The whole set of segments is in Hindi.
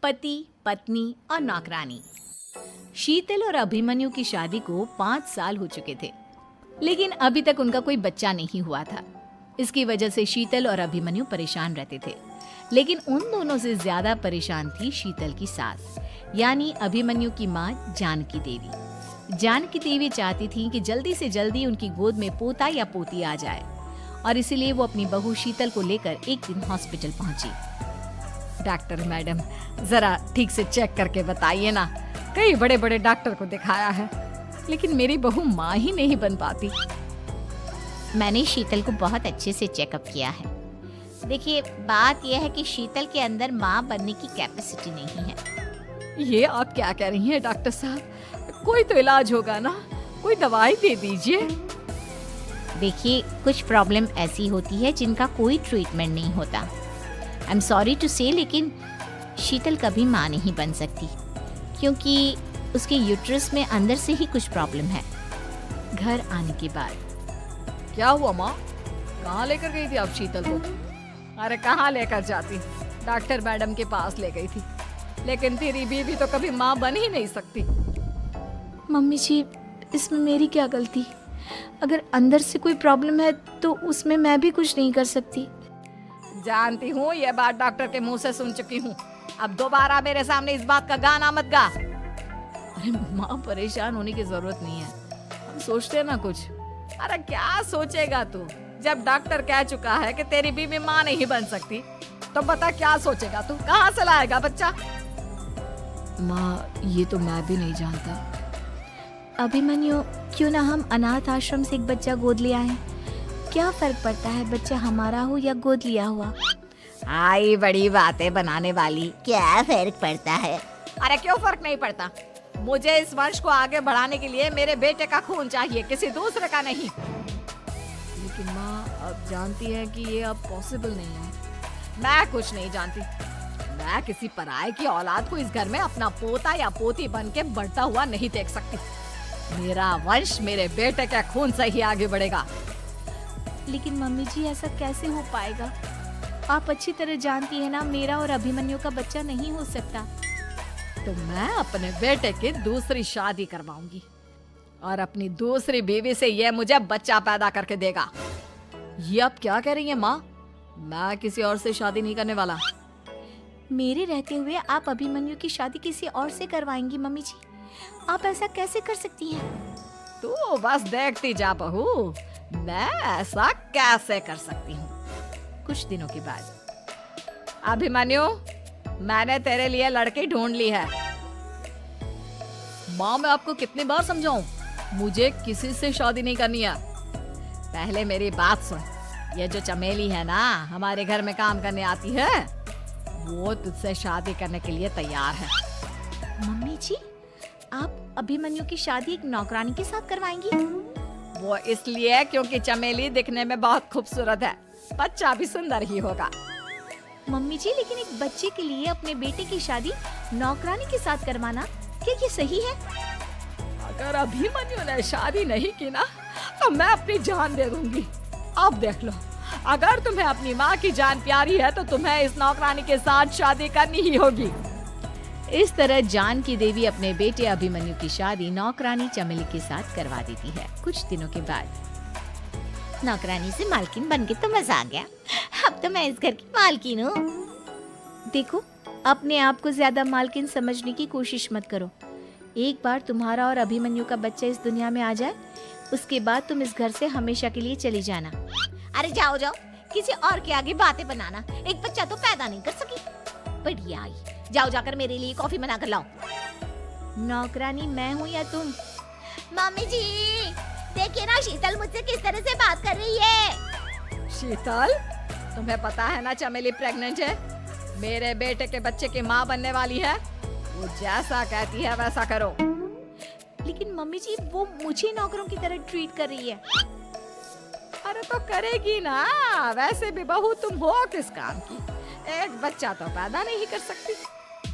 पति, पत्नी और नौकरानी। शीतल और अभिमन्यु की शादी को 5 साल हो चुके थे, लेकिन अभी तक उनका कोई बच्चा नहीं हुआ था। इसकी वजह से शीतल और अभिमन्यु परेशान रहते थे, लेकिन उन दोनों से ज्यादा परेशान थी शीतल की सास, यानी अभिमन्यु की माँ जानकी देवी। जानकी देवी चाहती थी कि जल्दी से जल्दी उनकी गोद में पोता या पोती आ जाए, और इसीलिए वो अपनी बहू शीतल को लेकर एक दिन हॉस्पिटल पहुंची। डॉक्टर मैडम, जरा ठीक से चेक करके बताइए ना। कई बड़े बड़े डॉक्टर को दिखाया है, लेकिन मेरी बहू माँ ही नहीं बन पाती। मैंने शीतल को बहुत अच्छे से चेकअप किया है। देखिए, बात यह है कि शीतल के अंदर माँ बनने की कैपेसिटी नहीं है। ये आप क्या कह रही हैं डॉक्टर साहब? कोई तो इलाज होगा ना, कोई दवाई दे दीजिए। देखिए, कुछ प्रॉब्लम ऐसी होती है जिनका कोई ट्रीटमेंट नहीं होता। आई एम सॉरी टू से, लेकिन शीतल कभी माँ नहीं बन सकती, क्योंकि उसके यूट्रस में अंदर से ही कुछ प्रॉब्लम है। घर आने के बाद क्या हुआ माँ? कहाँ लेकर गई थी आप शीतल को? अरे कहाँ लेकर जाती, डॉक्टर मैडम के पास ले गई थी, लेकिन तेरी बीवी तो कभी माँ बन ही नहीं सकती। मम्मी जी, इसमें मेरी क्या गलती? अगर अंदर से कोई प्रॉब्लम है तो उसमें मैं भी कुछ नहीं कर सकती। जानती हूँ, ये बात डॉक्टर के मुंह से सुन चुकी हूँ। अब दोबारा मेरे सामने इस बात का गाना मत गा। अरे माँ, परेशान होने की जरूरत नहीं है, हम सोचते हैं ना कुछ। अरे क्या सोचेगा तू? जब डॉक्टर कह चुका है कि तेरी बीवी माँ नहीं बन सकती, तो बता क्या सोचेगा तू? कहाँ से लाएगा बच्चा? माँ, ये तो मैं भी नहीं जानता। अभिमन्यु, क्यों ना हम अनाथ आश्रम से एक बच्चा गोद ले आए? क्या फर्क पड़ता है बच्चा हमारा हो या गोद लिया हुआ? आई बड़ी बातें बनाने वाली। क्या फर्क पड़ता है? अरे क्यों फर्क नहीं पड़ता? मुझे इस वंश को आगे बढ़ाने के लिए मेरे बेटे का खून चाहिए, किसी दूसरे का नहीं। लेकिन माँ, आप जानती हैं कि ये अब पॉसिबल नहीं है। मैं कुछ नहीं जानती। मैं किसी पराये की औलाद को इस घर में अपना पोता या पोती बन के बढ़ता हुआ नहीं देख सकती। मेरा वंश मेरे बेटे के खून से ही आगे बढ़ेगा। लेकिन मम्मी जी, ऐसा कैसे हो पाएगा? आप अच्छी तरह जानती है ना, मेरा और अभिमन्यु का बच्चा नहीं हो सकता। तो मैं अपने बेटे की दूसरी शादी करवाऊंगी, और अपनी दूसरी बीवी से ये मुझे बच्चा पैदा करके देगा। ये आप क्या कह रही हैं माँ? मैं किसी और से शादी नहीं करने वाला। मेरे रहते हुए आप अभिमन्यु की शादी किसी और से करवाएंगी? मम्मी जी, आप ऐसा कैसे कर सकती हैं? तू बस देखती जा बहू, मैं ऐसा कैसे कर सकती हूँ। कुछ दिनों के बाद, अभिमन्यु, मैंने तेरे लिए लड़की ढूंढ ली है। माँ, मैं आपको कितनी बार समझाऊं? मुझे किसी से शादी नहीं करनी है। पहले मेरी बात सुन। ये जो चमेली है ना, हमारे घर में काम करने आती है, वो तुझसे शादी करने के लिए तैयार है। मम्मी जी, आप अभिमन्यु की शादी एक नौकरानी के साथ करवाएंगी? वो इसलिए क्योंकि चमेली दिखने में बहुत खूबसूरत है, बच्चा भी सुंदर ही होगा। मम्मी जी, लेकिन एक बच्चे के लिए अपने बेटे की शादी नौकरानी के साथ करवाना, क्या ये सही है? अगर अभिमन्यु ने शादी नहीं की ना, तो मैं अपनी जान दे दूंगी। अब देख लो, अगर तुम्हें अपनी माँ की जान प्यारी है तो तुम्हें इस नौकरानी के साथ शादी करनी ही होगी। इस तरह जानकी देवी अपने बेटे अभिमन्यु की शादी नौकरानी चमेली के साथ करवा देती है। कुछ दिनों के बाद, नौकरानी से मालकिन बन के तो मजा आ गया। अब तो मैं इस घर की मालकिन हूँ। देखो, अपने आप को ज्यादा मालकिन समझने की कोशिश मत करो। एक बार तुम्हारा और अभिमन्यु का बच्चा इस दुनिया में आ जाए, उसके बाद तुम इस घर से हमेशा के लिए चली जाना। अरे जाओ जाओ, किसी और के आगे बातें बनाना। एक बच्चा तो पैदा नहीं कर सकी, बढ़िया आई। जाओ जाकर मेरे लिए कॉफी बना कर लाओ। नौकरानी मैं हूँ या तुम? मम्मी जी, देखिए ना शीतल मुझसे किस तरह से बात कर रही है। शीतल, तुम्हें पता है ना चमेली प्रेग्नेंट है, मेरे बेटे के बच्चे की माँ बनने वाली है। वो जैसा कहती है वैसा करो। लेकिन मम्मी जी, वो मुझे नौकरों की तरह ट्रीट कर रही है। अरे तो करेगी ना, वैसे भी बहू तुम हो किस काम की? एक बच्चा तो पैदा नहीं कर सकती।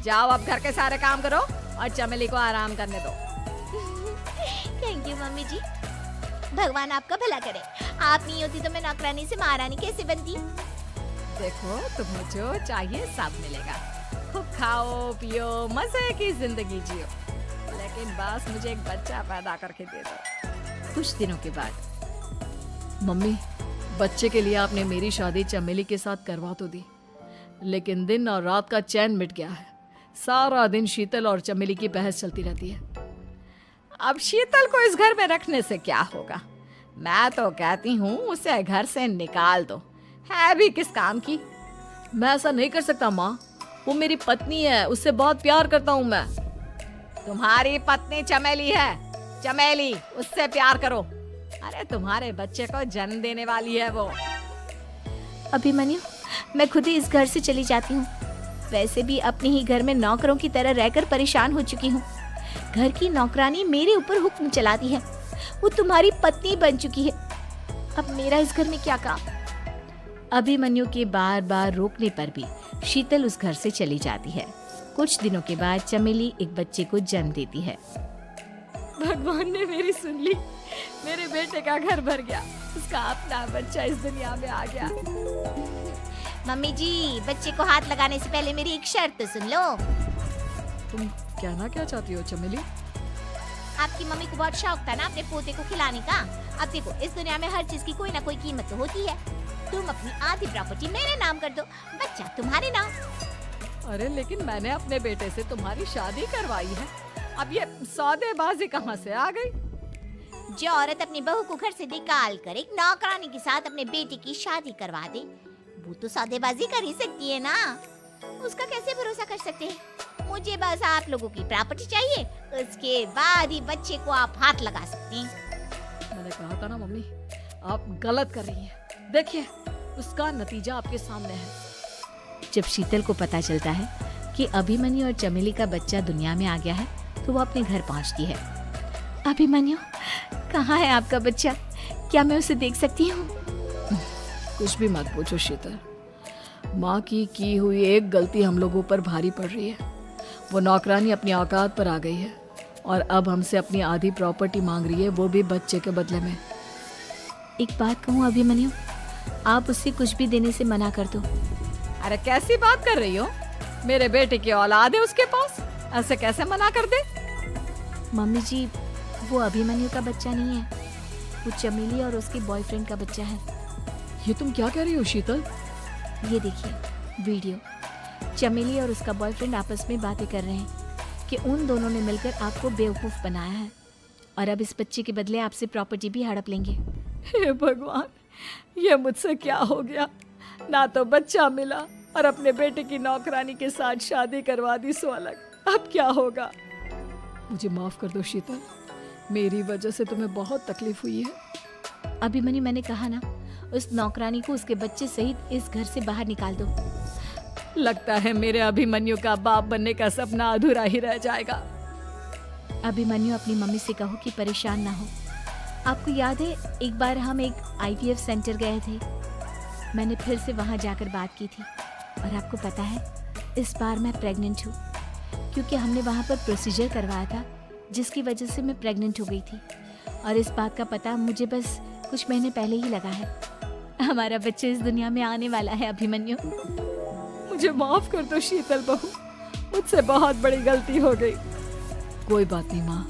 जाओ अब घर के सारे काम करो और चमेली को आराम करने दो। थैंक यू मम्मी जी, भगवान आपका भला करे। आप नहीं होती तो मैं नौकरानी से महारानी कैसे बनती। देखो, तुम्हें जो चाहिए सब मिलेगा। खूब खाओ पियो, मजे की जिंदगी जियो, लेकिन बस मुझे एक बच्चा पैदा करके दे दो। कुछ दिनों के बाद, मम्मी, बच्चे के लिए आपने मेरी शादी चमेली के साथ करवा तो दी, लेकिन दिन और रात का चैन मिट गया है। सारा दिन शीतल और चमेली की बहस चलती रहती है। अब शीतल को इस घर में रखने से क्या होगा? मैं तो कहती हूँ उसे घर से निकाल दो, है भी किस काम की। मैं ऐसा नहीं कर सकता माँ, वो मेरी पत्नी है, उससे बहुत प्यार करता हूँ मैं। तुम्हारी पत्नी चमेली है, चमेली, उससे प्यार करो। अरे तुम्हारे बच्चे को जन्म देने वाली है वो। अभिमन्यु, मैं खुद ही इस घर से चली जाती हूँ। वैसे भी अपने ही घर में नौकरों की तरह रहकर परेशान हो चुकी हूँ। घर की नौकरानी मेरे ऊपर हुक्म चलाती है, वो तुम्हारी पत्नी बन चुकी है। अब मेरा इस घर में क्या काम? अभिमन्यु के बार बार रोकने पर भी शीतल उस घर से चली जाती है। कुछ दिनों के बाद चमेली एक बच्चे को जन्म देती है। भगवान ने मेरी सुन ली, मेरे बेटे का घर भर गया, उसका अपना बच्चा इस दुनिया में आ गया। मम्मी जी, बच्चे को हाथ लगाने से पहले मेरी एक शर्त तो सुन लो। तुम कहना क्या चाहती हो चमेली? आपकी मम्मी को बहुत शौक था ना अपने पोते को खिलाने का। अब देखो, इस दुनिया में हर चीज की कोई ना कोई कीमत तो होती है। तुम अपनी आधी प्रॉपर्टी मेरे नाम कर दो, बच्चा तुम्हारे नाम। अरे लेकिन मैंने अपने बेटे से तुम्हारी शादी करवाई है, अब ये सौदेबाजी कहाँ से आ गई? जो औरत अपनी बहू को घर से निकाल कर एक नौकरानी के साथ अपने बेटे की शादी करवा दे, वो तो सौदेबाजी कर ही सकती है ना। उसका कैसे भरोसा कर सकते हैं? मुझे बस आप लोगों की प्रॉपर्टी चाहिए, उसके बाद ही बच्चे को आप हाथ लगा सकते हैं। मैंने कहा था ना मम्मी, आप गलत कर रही हैं। देखिए, उसका नतीजा आपके सामने है। जब शीतल को पता चलता है कि अभिमन्यु और चमेली का बच्चा दुनिया में आ गया है, तो वो अपने घर पहुंचती है। अभिमन्यु, कहाँ है आपका बच्चा? क्या मैं उसे देख सकती हूँ? कुछ भी मत पूछो शीतल, माँ की हुई एक गलती हम लोगों पर भारी पड़ रही है। वो नौकरानी अपनी औकात पर आ गई है और अब हमसे अपनी आधी प्रॉपर्टी मांग रही है, वो भी बच्चे के बदले में। एक बात कहूँ अभिमन्यु, आप उससे कुछ भी देने से मना कर दो। अरे कैसी बात कर रही हो? मेरे बेटे की औलाद है उसके पास, ऐसे कैसे मना कर दे? मम्मी जी, वो अभिमन्यु का बच्चा नहीं है, वो चमेली और उसके बॉयफ्रेंड का बच्चा है। ये तुम क्या कह रही हो शीतल? ये देखिए वीडियो, चमेली और उसका बॉयफ्रेंड आपस में बातें कर रहे हैं कि उन दोनों ने मिलकर आपको बेवकूफ बनाया है और अब इस बच्चे के बदले आपसे प्रॉपर्टी भी हड़प लेंगे। हे भगवान, ये मुझसे क्या हो गया? ना तो बच्चा मिला और अपने बेटे की नौकरानी के साथ शादी करवा दी सो अलग। अब क्या होगा? मुझे माफ कर दो शीतल, मेरी वजह से तुम्हें बहुत तकलीफ हुई है। अभिमन्यु, मैंने कहा ना, उस नौकरानी को उसके बच्चे सहित इस घर से बाहर निकाल दो। लगता है मेरे अभिमन्यु का बाप बनने का सपना अधूरा ही रह जाएगा। अभिमन्यु, अपनी मम्मी से कहो कि परेशान ना हो। आपको याद है एक बार हम एक IVF सेंटर गए थे, मैंने फिर से वहां जाकर बात की थी और आपको पता है इस बार मैं प्रेग्नेंट हूँ, क्योंकि हमने वहां पर प्रोसीजर करवाया था जिसकी वजह से मैं प्रेग्नेंट हो गई थी और इस बात का पता मुझे बस कुछ महीने पहले ही लगा है। हमारा बच्चा इस दुनिया में आने वाला है अभिमन्यु। मुझे माफ कर दो शीतल बहू, मुझसे बहुत बड़ी गलती हो गई। कोई बात नहीं माँ,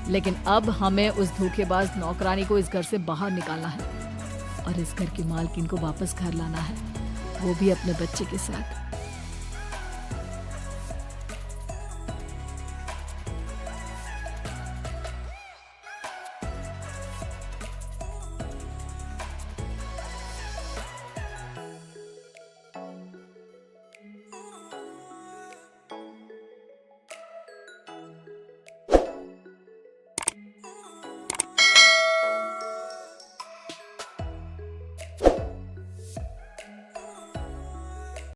लेकिन अब हमें उस धोखेबाज नौकरानी को इस घर से बाहर निकालना है और इस घर की मालकिन को वापस घर लाना है, वो भी अपने बच्चे के साथ।